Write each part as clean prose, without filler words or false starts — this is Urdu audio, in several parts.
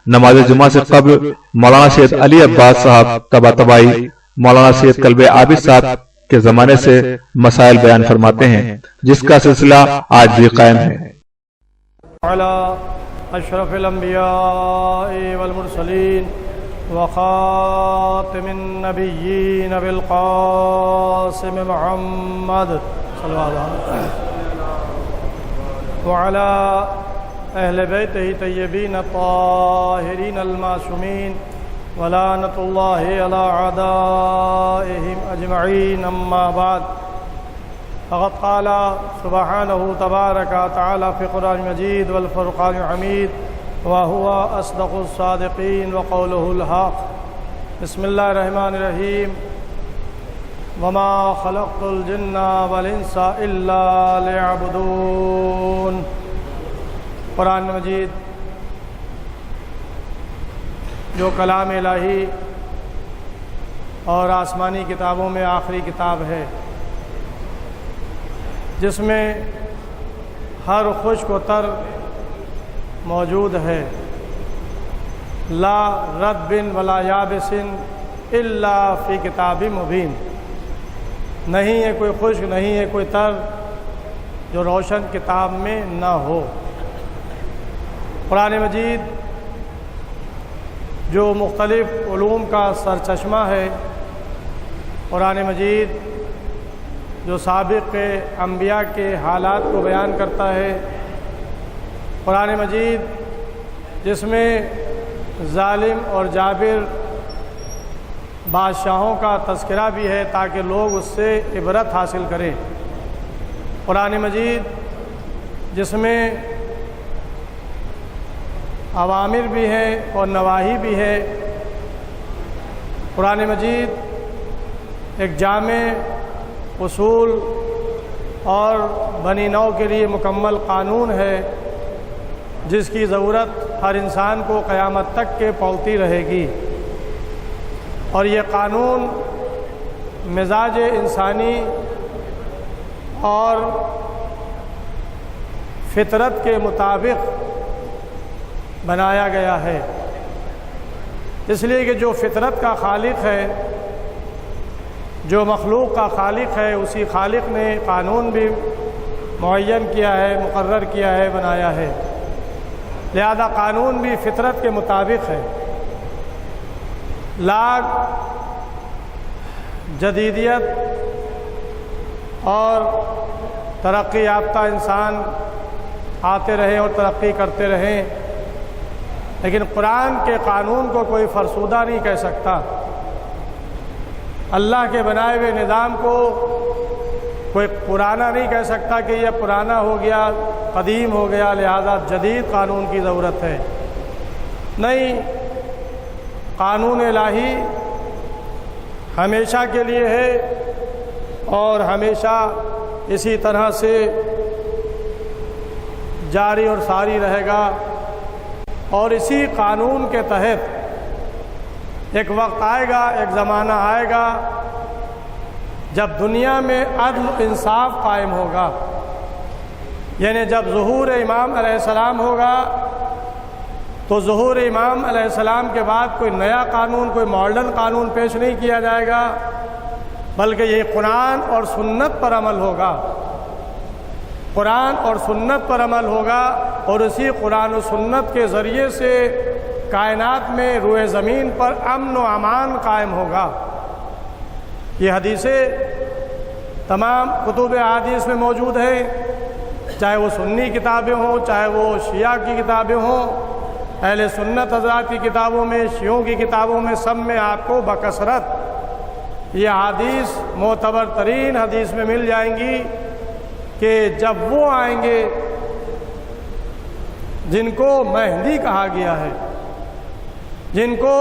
نماز جمعہ سے قبل مولانا سید علی عباس صاحب طباطبائی مولانا سید قلب عابد صاحب کے زمانے سے مسائل بیان فرماتے ہیں، جس کا سلسلہ آج بھی قائم ہے۔ اشرف الانبیاء والمرسلین وخاتم النبیین بالقاسم محمد صلی اللہ علیہ وسلم وعلی اہل بیتہ طیبین الطاہرین المعصومین ولعنۃ اللہ علی اعدائہم اجمعین، اما بعد فقد قال سبحانہ تبارک وتعالی فی القرآن المجید والفرقان الحمید وهو اصدق الصادقین وقولہ الحق۔ بسم اللہ الرحمن الرحیم۔ وما خلقت الجن والانس الا ليعبدون۔ قرآن مجید جو کلام الہی اور آسمانی کتابوں میں آخری کتاب ہے، جس میں ہر خشک و تر موجود ہے، لا رطب ولا یابس الا فی کتاب مبین، نہیں ہے کوئی خشک، نہیں ہے کوئی تر جو روشن کتاب میں نہ ہو۔ قرآن مجید جو مختلف علوم کا سرچشمہ ہے، قرآن مجید جو سابق انبیاء کے حالات کو بیان کرتا ہے، قرآن مجید جس میں ظالم اور جابر بادشاہوں کا تذکرہ بھی ہے تاکہ لوگ اس سے عبرت حاصل کریں، قرآن مجید جس میں اوامر بھی ہے اور نواہی بھی ہے، قرآن مجید ایک جامع اصول اور بنی نوع کے لیے مکمل قانون ہے، جس کی ضرورت ہر انسان کو قیامت تک کے پڑتی رہے گی، اور یہ قانون مزاج انسانی اور فطرت کے مطابق بنایا گیا ہے، اس لیے کہ جو فطرت کا خالق ہے، جو مخلوق کا خالق ہے، اسی خالق نے قانون بھی معین کیا ہے، مقرر کیا ہے، بنایا ہے، لہذا قانون بھی فطرت کے مطابق ہے۔ لاکھ جدیدیت اور ترقی یافتہ انسان آتے رہیں اور ترقی کرتے رہیں، لیکن قرآن کے قانون کو کوئی فرسودہ نہیں کہہ سکتا، اللہ کے بنائے ہوئے نظام کو کوئی پرانا نہیں کہہ سکتا کہ یہ پرانا ہو گیا، قدیم ہو گیا، لہذا جدید قانون کی ضرورت ہے۔ نہیں، قانون الہی ہمیشہ کے لیے ہے اور ہمیشہ اسی طرح سے جاری اور ساری رہے گا، اور اسی قانون کے تحت ایک وقت آئے گا، ایک زمانہ آئے گا جب دنیا میں عدل و انصاف قائم ہوگا، یعنی جب ظہور امام علیہ السلام ہوگا تو ظہور امام علیہ السلام کے بعد کوئی نیا قانون، کوئی ماڈرن قانون پیش نہیں کیا جائے گا، بلکہ یہ قرآن اور سنت پر عمل ہوگا، قرآن اور سنت پر عمل ہوگا، اور اسی قرآن و سنت کے ذریعے سے کائنات میں روئے زمین پر امن و امان قائم ہوگا۔ یہ حدیثیں تمام کتب احادیث میں موجود ہیں، چاہے وہ سنی کتابیں ہوں، چاہے وہ شیعہ کی کتابیں ہوں، اہل سنت حضرات کی کتابوں میں، شیعوں کی کتابوں میں، سب میں آپ کو بکثرت یہ حدیث معتبر ترین حدیث میں مل جائیں گی کہ جب وہ آئیں گے جن کو مہدی کہا گیا ہے، جن کو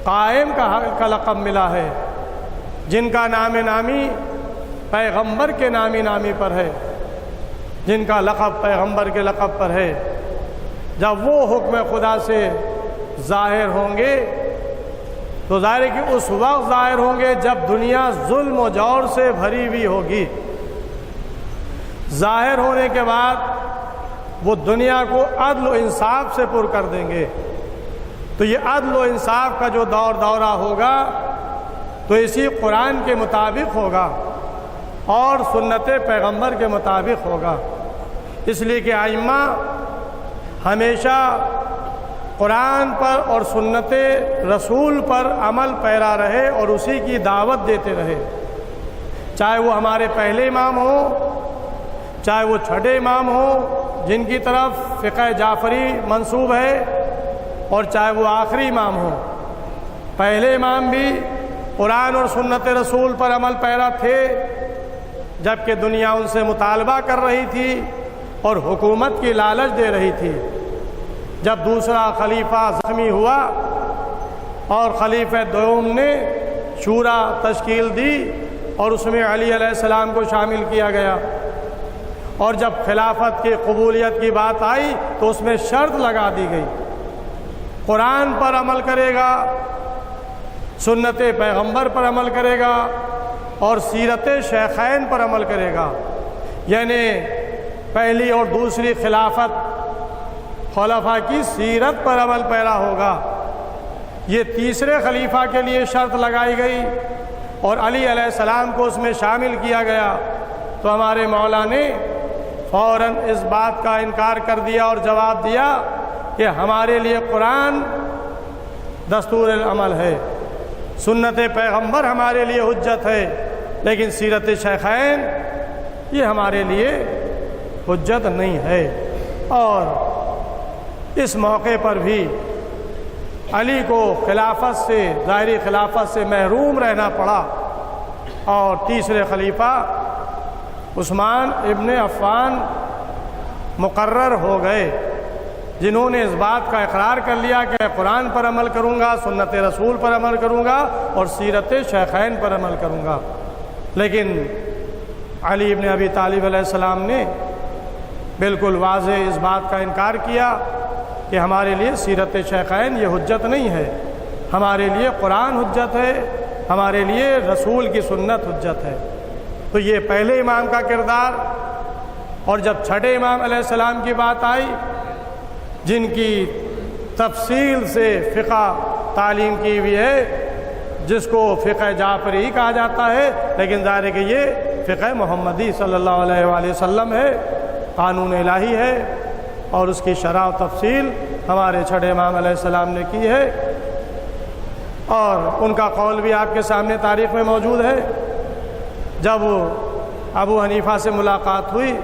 قائم کا لقب ملا ہے، جن کا نام نامی پیغمبر کے نامی پر ہے، جن کا لقب پیغمبر کے لقب پر ہے، جب وہ حکم خدا سے ظاہر ہوں گے تو ظاہر ہے کہ اس وقت ظاہر ہوں گے جب دنیا ظلم و جور سے بھری ہوئی ہوگی۔ ظاہر ہونے کے بعد وہ دنیا کو عدل و انصاف سے پر کر دیں گے۔ تو یہ عدل و انصاف کا جو دورہ ہوگا تو اسی قرآن کے مطابق ہوگا اور سنت پیغمبر کے مطابق ہوگا۔ اس لیے کہ ائمہ ہمیشہ قرآن پر اور سنت رسول پر عمل پیرا رہے اور اسی کی دعوت دیتے رہے، چاہے وہ ہمارے پہلے امام ہوں، چاہے وہ چھٹے امام ہوں جن کی طرف فقہ جعفری منسوب ہے، اور چاہے وہ آخری امام ہوں۔ پہلے امام بھی قرآن اور سنت رسول پر عمل پیرا تھے، جبکہ دنیا ان سے مطالبہ کر رہی تھی اور حکومت کی لالچ دے رہی تھی۔ جب دوسرا خلیفہ زخمی ہوا اور خلیفہ دوم نے شورا تشکیل دی اور اس میں علی علیہ السلام کو شامل کیا گیا، اور جب خلافت کی قبولیت کی بات آئی تو اس میں شرط لگا دی گئی، قرآن پر عمل کرے گا، سنت پیغمبر پر عمل کرے گا اور سیرت شیخین پر عمل کرے گا۔ یعنی پہلی اور دوسری خلافت خلفاء کی سیرت پر عمل پیرا ہوگا۔ یہ تیسرے خلیفہ کے لیے شرط لگائی گئی اور علی علیہ السلام کو اس میں شامل کیا گیا، تو ہمارے مولا نے فوراً اس بات کا انکار کر دیا اور جواب دیا کہ ہمارے لیے قرآن دستور العمل ہے، سنت پیغمبر ہمارے لیے حجت ہے، لیکن سیرت شیخین یہ ہمارے لیے حجت نہیں ہے۔ اور اس موقع پر بھی علی کو خلافت سے، ظاہری خلافت سے محروم رہنا پڑا، اور تیسرے خلیفہ عثمان ابن عفان مقرر ہو گئے، جنہوں نے اس بات کا اقرار کر لیا کہ قرآن پر عمل کروں گا، سنت رسول پر عمل کروں گا اور سیرت شیخین پر عمل کروں گا۔ لیکن علی ابن ابی طالب علیہ السلام نے بالکل واضح اس بات کا انکار کیا کہ ہمارے لیے سیرت شیخین یہ حجت نہیں ہے، ہمارے لیے قرآن حجت ہے، ہمارے لیے رسول کی سنت حجت ہے۔ تو یہ پہلے امام کا کردار۔ اور جب چھٹے امام علیہ السلام کی بات آئی، جن کی تفصیل سے فقہ تعلیم کی ہوئی ہے، جس کو فقہ جعفری کہا جاتا ہے، لیکن ظاہر ہے کہ یہ فقہ محمدی صلی اللہ علیہ وآلہ وسلم ہے، قانون الہی ہے، اور اس کی شرح و تفصیل ہمارے چھٹے امام علیہ السلام نے کی ہے، اور ان کا قول بھی آپ کے سامنے تاریخ میں موجود ہے۔ جب ابو حنیفہ سے ملاقات ہوئی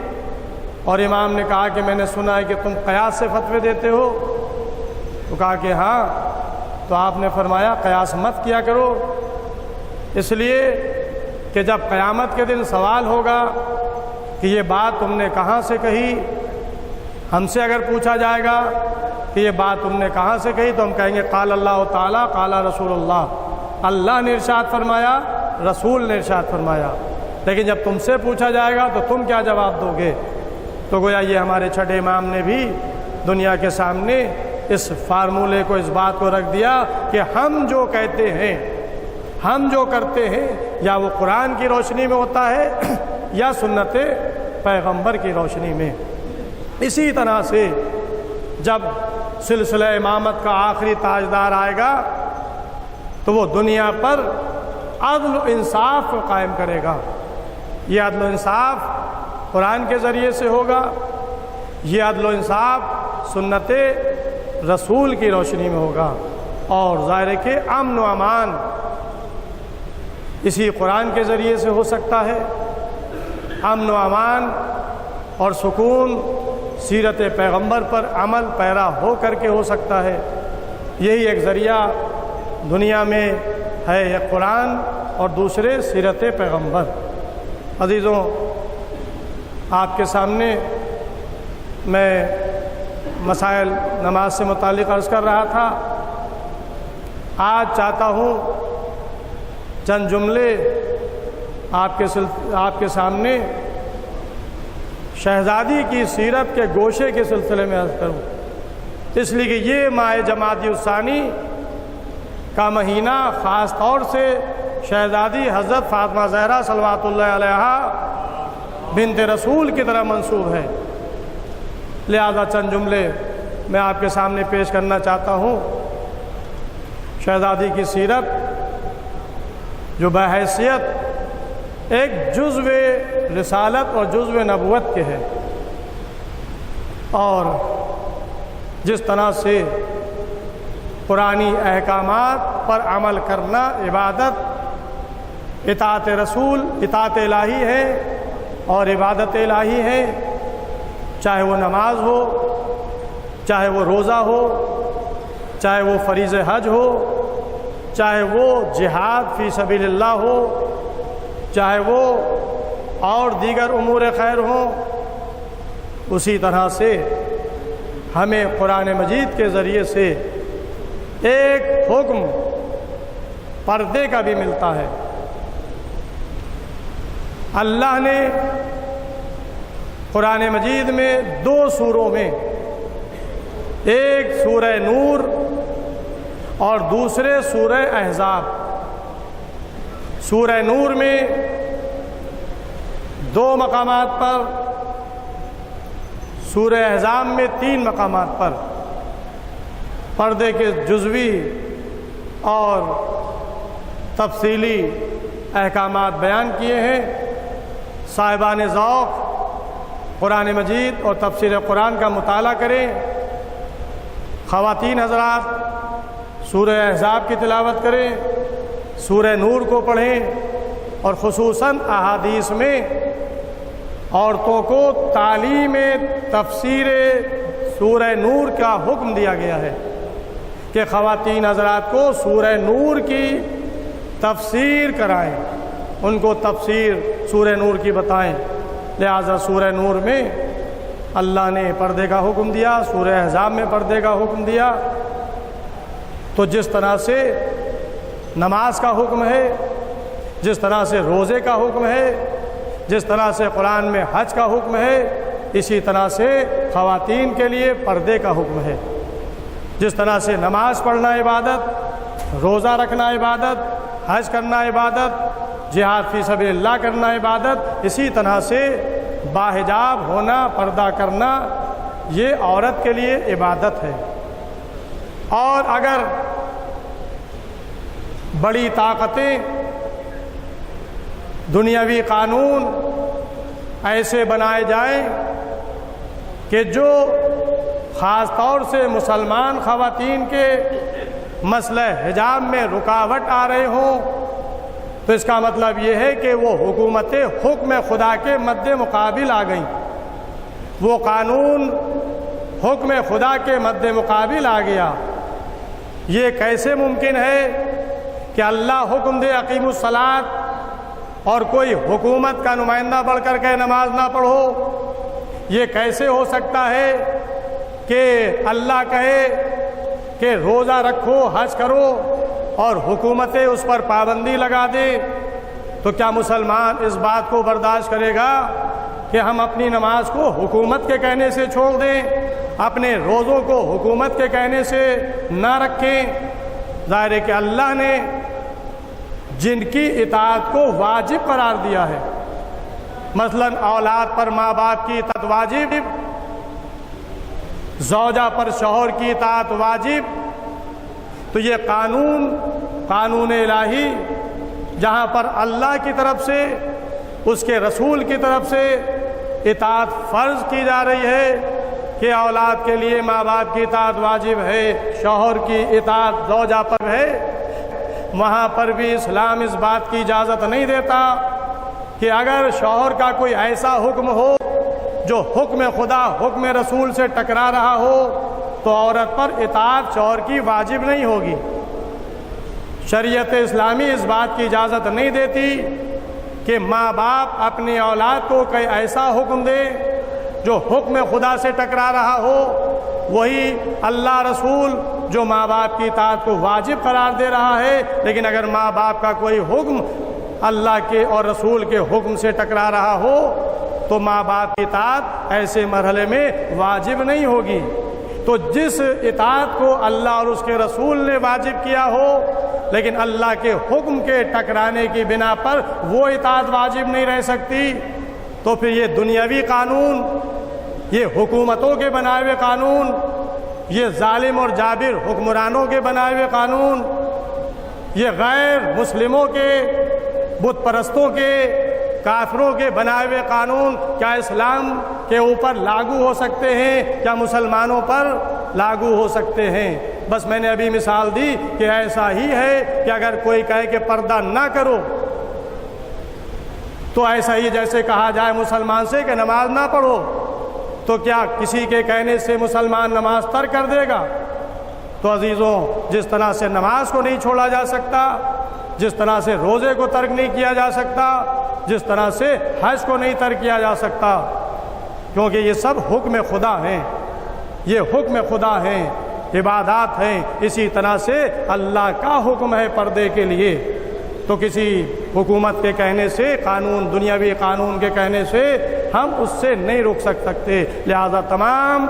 اور امام نے کہا کہ میں نے سنا ہے کہ تم قیاس سے فتوے دیتے ہو، تو کہا کہ ہاں، تو آپ نے فرمایا قیاس مت کیا کرو، اس لیے کہ جب قیامت کے دن سوال ہوگا کہ یہ بات تم نے کہاں سے کہی، ہم سے اگر پوچھا جائے گا کہ یہ بات تم نے کہاں سے کہی، تو ہم کہیں گے قال اللہ تعالیٰ قال رسول اللہ، اللہ نے ارشاد فرمایا، رسول نے ارشاد فرمایا۔ لیکن جب تم سے پوچھا جائے گا تو تم کیا جواب دو گے؟ تو گویا یہ ہمارے چھٹے امام نے بھی دنیا کے سامنے اس فارمولے کو، اس بات کو رکھ دیا کہ ہم جو کہتے ہیں، ہم جو کرتے ہیں، یا وہ قرآن کی روشنی میں ہوتا ہے یا سنت پیغمبر کی روشنی میں۔ اسی طرح سے جب سلسلہ امامت کا آخری تاجدار آئے گا تو وہ دنیا پر عدل و انصاف کو قائم کرے گا۔ یہ عدل و انصاف قرآن کے ذریعے سے ہوگا، یہ عدل و انصاف سنت رسول کی روشنی میں ہوگا، اور ظاہر ہے کہ امن و امان اسی قرآن کے ذریعے سے ہو سکتا ہے۔ امن و امان اور سکون سیرت پیغمبر پر عمل پیرا ہو کر کے ہو سکتا ہے۔ یہی ایک ذریعہ دنیا میں ہے، ایک قرآن اور دوسرے سیرت پیغمبر۔ عزیزوں، آپ کے سامنے میں مسائل نماز سے متعلق عرض کر رہا تھا۔ آج چاہتا ہوں چند جملے آپ کے سامنے شہزادی کی سیرت کے گوشے کے سلسلے میں عرض کروں، اس لیے کہ یہ ماہ جمادی الثانی کا مہینہ خاص طور سے شہزادی حضرت فاطمہ زہرا صلوات اللہ علیہا بنت رسول کی طرح منسوب ہے۔ لہذا چند جملے میں آپ کے سامنے پیش کرنا چاہتا ہوں۔ شہزادی کی سیرت جو بحیثیت ایک جزو رسالت اور جزو نبوت کے ہے، اور جس طرح سے قرآنی احکامات پر عمل کرنا عبادت، اطاعت رسول اطاعت الہی ہے اور عبادت الہی ہے، چاہے وہ نماز ہو، چاہے وہ روزہ ہو، چاہے وہ فریض حج ہو، چاہے وہ جہاد فی سبیل اللہ ہو، چاہے وہ اور دیگر امور خیر ہوں۔ اسی طرح سے ہمیں قرآن مجید کے ذریعے سے ایک حکم پردے کا بھی ملتا ہے۔ اللہ نے قرآن مجید میں 2 سوروں میں، ایک سورہ نور اور دوسرے سورہ احزاب، سورہ نور میں 2 مقامات پر، سورہ احزاب میں 3 مقامات پر پردے کے جزوی اور تفصیلی احکامات بیان کیے ہیں۔ صاحبان ذوق قرآن مجید اور تفسیر قرآن کا مطالعہ کریں۔ خواتین حضرات سورہ احزاب کی تلاوت کریں، سورہ نور کو پڑھیں، اور خصوصاً احادیث میں عورتوں کو تعلیم تفسیر سورہ نور کا حکم دیا گیا ہے کہ خواتین حضرات کو سورہ نور کی تفسیر کرائیں، ان کو تفسیر سورہ نور کی بتائیں۔ لہذا سورہ نور میں اللہ نے پردے کا حکم دیا، سورہ احزاب میں پردے کا حکم دیا۔ تو جس طرح سے نماز کا حکم ہے، جس طرح سے روزے کا حکم ہے، جس طرح سے قرآن میں حج کا حکم ہے، اسی طرح سے خواتین کے لیے پردے کا حکم ہے۔ جس طرح سے نماز پڑھنا عبادت، روزہ رکھنا عبادت، حج کرنا عبادت، جہاد فی سبیل اللہ کرنا عبادت، اسی طرح سے باحجاب ہونا، پردہ کرنا، یہ عورت کے لیے عبادت ہے۔ اور اگر بڑی طاقتیں دنیاوی قانون ایسے بنائے جائیں کہ جو خاص طور سے مسلمان خواتین کے مسئلہ حجاب میں رکاوٹ آ رہے ہوں، تو اس کا مطلب یہ ہے کہ وہ حکومتیں حکم خدا کے مد مقابل آ گئیں، وہ قانون حکم خدا کے مد مقابل آ گیا۔ یہ کیسے ممکن ہے کہ اللہ حکم دے اقیم الصلاۃ اور کوئی حکومت کا نمائندہ بڑھ کر کے نماز نہ پڑھو؟ یہ کیسے ہو سکتا ہے کہ اللہ کہے کہ روزہ رکھو، حج کرو، اور حکومتیں اس پر پابندی لگا دے؟ تو کیا مسلمان اس بات کو برداشت کرے گا کہ ہم اپنی نماز کو حکومت کے کہنے سے چھوڑ دیں، اپنے روزوں کو حکومت کے کہنے سے نہ رکھیں؟ ظاہر ہے کہ اللہ نے جن کی اطاعت کو واجب قرار دیا ہے، مثلا اولاد پر ماں باپ کی اطاعت واجب، زوجہ پر شوہر کی اطاعت واجب، تو یہ قانون الہی جہاں پر اللہ کی طرف سے، اس کے رسول کی طرف سے اطاعت فرض کی جا رہی ہے کہ اولاد کے لیے ماں باپ کی اطاعت واجب ہے، شوہر کی اطاعت زوجہ پر ہے، وہاں پر بھی اسلام اس بات کی اجازت نہیں دیتا کہ اگر شوہر کا کوئی ایسا حکم ہو جو حکم خدا حکم رسول سے ٹکرا رہا ہو تو عورت پر اطاعت شوہر کی واجب نہیں ہوگی۔ شریعت اسلامی اس بات کی اجازت نہیں دیتی کہ ماں باپ اپنی اولاد کو کوئی ایسا حکم دے جو حکم خدا سے ٹکرا رہا ہو، وہی اللہ رسول جو ماں باپ کی اطاعت کو واجب قرار دے رہا ہے، لیکن اگر ماں باپ کا کوئی حکم اللہ کے اور رسول کے حکم سے ٹکرا رہا ہو تو ماں باپ کی اطاعت ایسے مرحلے میں واجب نہیں ہوگی۔ تو جس اطاعت کو اللہ اور اس کے رسول نے واجب کیا ہو لیکن اللہ کے حکم کے ٹکرانے کی بنا پر وہ اطاعت واجب نہیں رہ سکتی، تو پھر یہ دنیاوی قانون یہ حکومتوں کے بنائے ہوئے قانون، یہ ظالم اور جابر حکمرانوں کے بنائے ہوئے قانون، یہ غیر مسلموں کے، بت پرستوں کے، کافروں کے بنائے ہوئے قانون کیا اسلام کے اوپر لاگو ہو سکتے ہیں؟ کیا مسلمانوں پر لاگو ہو سکتے ہیں؟ بس میں نے ابھی مثال دی کہ ایسا ہی ہے کہ اگر کوئی کہے کہ پردہ نہ کرو تو ایسا ہی جیسے کہا جائے مسلمان سے کہ نماز نہ پڑھو، تو کیا کسی کے کہنے سے مسلمان نماز ترک کر دے گا؟ تو عزیزوں، جس طرح سے نماز کو نہیں چھوڑا جا سکتا، جس طرح سے روزے کو ترک نہیں کیا جا سکتا، جس طرح سے حج کو نہیں ترک کیا جا سکتا، کیونکہ یہ سب حکم خدا ہیں، یہ حکم خدا ہیں، عبادات ہیں۔ اسی طرح سے اللہ کا حکم ہے پردے کے لیے، تو کسی حکومت کے کہنے سے، قانون، دنیاوی قانون کے کہنے سے ہم اس سے نہیں رک سکتے۔ لہذا تمام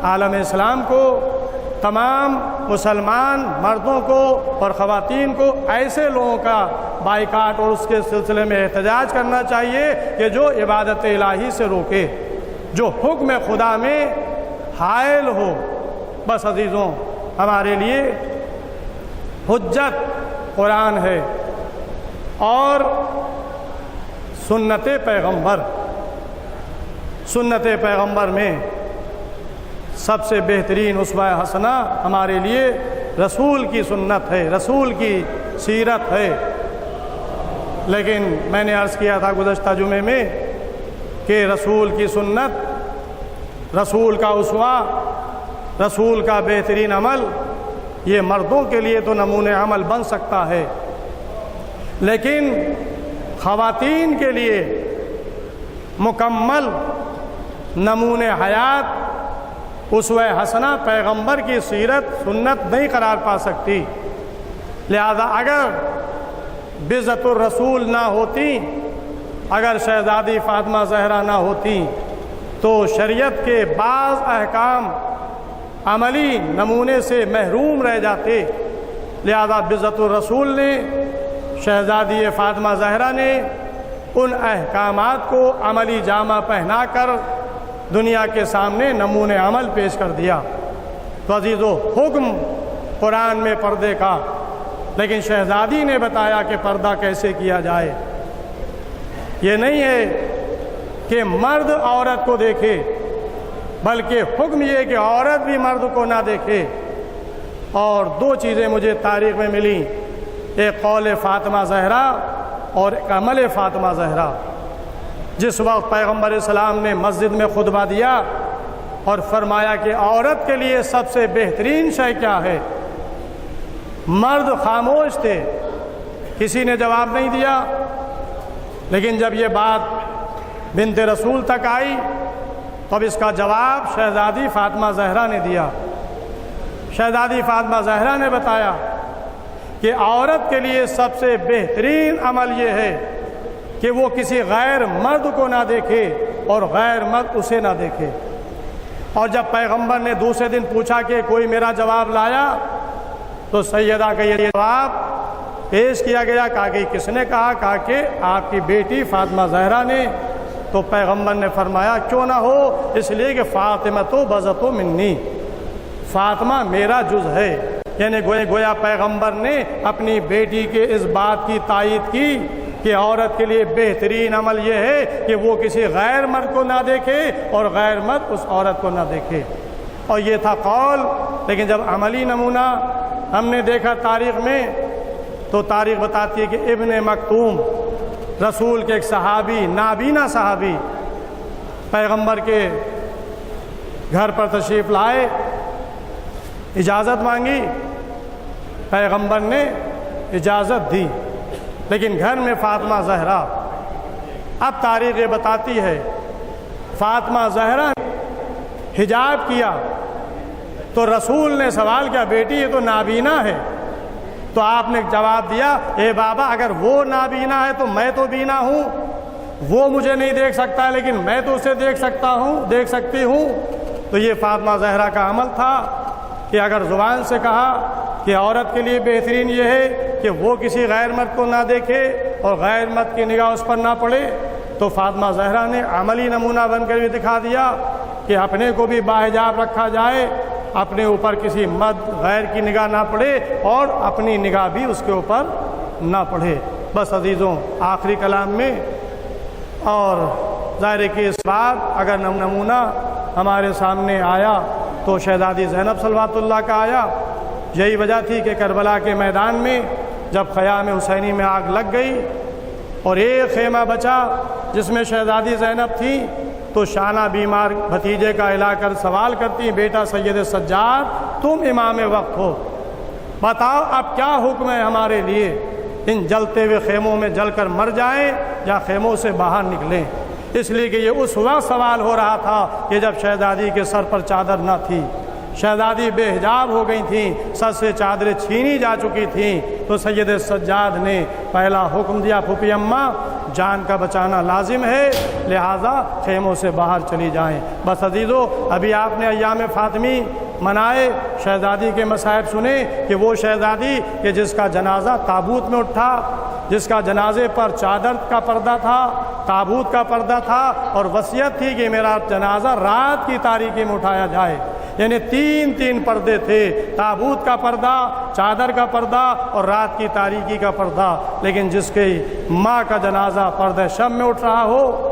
عالم اسلام کو، تمام مسلمان مردوں کو اور خواتین کو ایسے لوگوں کا بائیکاٹ اور اس کے سلسلے میں احتجاج کرنا چاہیے کہ جو عبادت الہی سے روکے، جو حکم خدا میں حائل ہو۔ بس عزیزوں، ہمارے لیے حجت قرآن ہے اور سنت پیغمبر۔ سنت پیغمبر میں سب سے بہترین اسوہ حسنہ ہمارے لیے رسول کی سنت ہے، رسول کی سیرت ہے۔ لیکن میں نے عرض کیا تھا گزشتہ جمعے میں کہ رسول کی سنت، رسول کا اسوہ، رسول کا بہترین عمل، یہ مردوں کے لیے تو نمونہ عمل بن سکتا ہے، لیکن خواتین کے لیے مکمل نمونہ حیات، اسوہ حسنہ پیغمبر کی سیرت، سنت نہیں قرار پا سکتی۔ لہذا اگر بضعت الرسول نہ ہوتی، اگر شہزادی فاطمہ زہرا نہ ہوتی، تو شریعت کے بعض احکام عملی نمونے سے محروم رہ جاتے۔ لہذا بضعت الرسول نے، شہزادی فاطمہ زہرا نے ان احکامات کو عملی جامہ پہنا کر دنیا کے سامنے نمونہ عمل پیش کر دیا۔ تو عزیزو، حکم قرآن میں پردے کا، لیکن شہزادی نے بتایا کہ پردہ کیسے کیا جائے۔ یہ نہیں ہے کہ مرد عورت کو دیکھے، بلکہ حکم یہ کہ عورت بھی مرد کو نہ دیکھے۔ اور دو چیزیں مجھے تاریخ میں ملیں، ایک قول فاطمہ زہرا اور ایک عمل فاطمہ زہرا۔ جس وقت پیغمبر اسلام نے مسجد میں خطبہ دیا اور فرمایا کہ عورت کے لیے سب سے بہترین شے کیا ہے، مرد خاموش تھے، کسی نے جواب نہیں دیا۔ لیکن جب یہ بات بنت رسول تک آئی تو اب اس کا جواب شہزادی فاطمہ زہرا نے دیا۔ شہزادی فاطمہ زہرا نے بتایا کہ عورت کے لیے سب سے بہترین عمل یہ ہے کہ وہ کسی غیر مرد کو نہ دیکھے اور غیر مرد اسے نہ دیکھے۔ اور جب پیغمبر نے دوسرے دن پوچھا کہ کوئی میرا جواب لایا، تو سیدہ کا یہ جواب پیش کیا گیا۔ کہا کہ کس نے کہا؟ کہا کہ آپ کی بیٹی فاطمہ زہرا نے۔ تو پیغمبر نے فرمایا کیوں نہ ہو، اس لیے کہ فاطمہ تو بضعۃ منی، فاطمہ میرا جز ہے۔ یعنی گویا پیغمبر نے اپنی بیٹی کے اس بات کی تائید کی کہ عورت کے لیے بہترین عمل یہ ہے کہ وہ کسی غیر مرد کو نہ دیکھے اور غیر مرد اس عورت کو نہ دیکھے۔ اور یہ تھا قول۔ لیکن جب عملی نمونہ ہم نے دیکھا تاریخ میں، تو تاریخ بتاتی ہے کہ ابن مکتوم، رسول کے ایک صحابی، نابینا صحابی، پیغمبر کے گھر پر تشریف لائے، اجازت مانگی، پیغمبر نے اجازت دی، لیکن گھر میں فاطمہ زہرا۔ اب تاریخ یہ بتاتی ہے فاطمہ زہرا نے حجاب کیا تو رسول نے سوال کیا، بیٹی یہ تو نابینا ہے۔ تو آپ نے جواب دیا، اے بابا، اگر وہ نابینا ہے تو میں تو بینا ہوں، وہ مجھے نہیں دیکھ سکتا لیکن میں تو اسے دیکھ سکتی ہوں۔ تو یہ فاطمہ زہرا کا عمل تھا کہ اگر زبان سے کہا کہ عورت کے لیے بہترین یہ ہے کہ وہ کسی غیر مرد کو نہ دیکھے اور غیر مرد کی نگاہ اس پر نہ پڑے، تو فاطمہ زہرا نے عملی نمونہ بن کر بھی دکھا دیا کہ اپنے کو بھی باحجاب رکھا جائے، اپنے اوپر کسی مرد غیر کی نگاہ نہ پڑے اور اپنی نگاہ بھی اس کے اوپر نہ پڑے۔ بس عزیزوں، آخری کلام میں اور ظاہر ہے کہ اس بات اگر نمونہ ہمارے سامنے آیا تو شہزادی زینب صلوات اللہ کا آیا۔ یہی وجہ تھی کہ کربلا کے میدان میں جب خیام حسینی میں آگ لگ گئی اور ایک خیمہ بچا جس میں شہزادی زینب تھی، تو شانہ بیمار بھتیجے کا الا کر سوال کرتی، بیٹا سید سجاد تم امام وقت ہو، بتاؤ اب کیا حکم ہے ہمارے لیے، ان جلتے ہوئے خیموں میں جل کر مر جائیں یا خیموں سے باہر نکلیں؟ اس لیے کہ یہ اس وقت سوال ہو رہا تھا کہ جب شہزادی کے سر پر چادر نہ تھی، شہزادی بے حجاب ہو گئی تھیں، سر سے چادریں چھینی جا چکی تھیں، تو سید سجاد نے پہلا حکم دیا، پھوپھی اماں جان کا بچانا لازم ہے، لہٰذا خیموں سے باہر چلی جائیں۔ بس عزیزو، ابھی آپ نے ایام فاطمی منائے، شہزادی کے مصائب سنے کہ وہ شہزادی کہ جس کا جنازہ تابوت میں اٹھا، جس کا جنازے پر چادر کا پردہ تھا، تابوت کا پردہ تھا، اور وصیت تھی کہ میرا جنازہ رات کی تاریکی میں اٹھایا جائے، یعنی تین پردے تھے، تابوت کا پردہ، چادر کا پردہ اور رات کی تاریکی کا پردہ۔ لیکن جس کی ماں کا جنازہ پردہ شب میں اٹھ رہا ہو،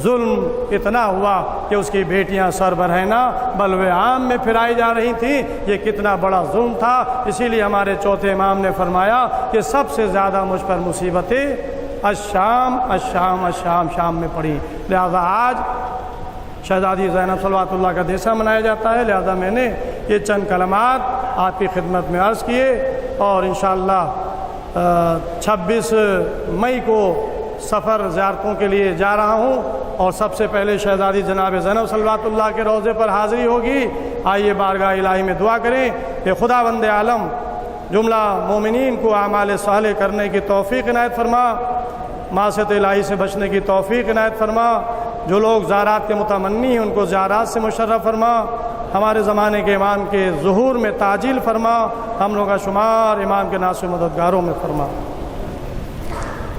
ظلم اتنا ہوا کہ اس کی بیٹیاں سر برہنہ بلوے عام میں پھرائی جا رہی تھیں، یہ کتنا بڑا ظلم تھا۔ اسی لیے ہمارے چوتھے امام نے فرمایا کہ سب سے زیادہ مجھ پر مصیبتیں شام میں پڑی، لہذا آج شہزادی زینب صلوات اللہ کا دیسا منایا جاتا ہے، لہذا میں نے یہ چند کلمات آپ کی خدمت میں عرض کیے، اور انشاءاللہ 26 مئی کو سفر زیارتوں کے لیے جا رہا ہوں، اور سب سے پہلے شہزادی جناب زینب صلوات اللہ کے روضے پر حاضری ہوگی۔ آئیے بارگاہ الہی میں دعا کریں کہ خداوند عالم جملہ مومنین کو اعمال صالح کرنے کی توفیق عنایت فرما، معصیت الہی سے بچنے کی توفیق عنایت فرما، جو لوگ زیارات کے متمنی ہیں ان کو زیارات سے مشرف فرما، ہمارے زمانے کے امام کے ظہور میں تعجیل فرما، ہم لوگ کا شمار امام کے ناصر مددگاروں میں فرما۔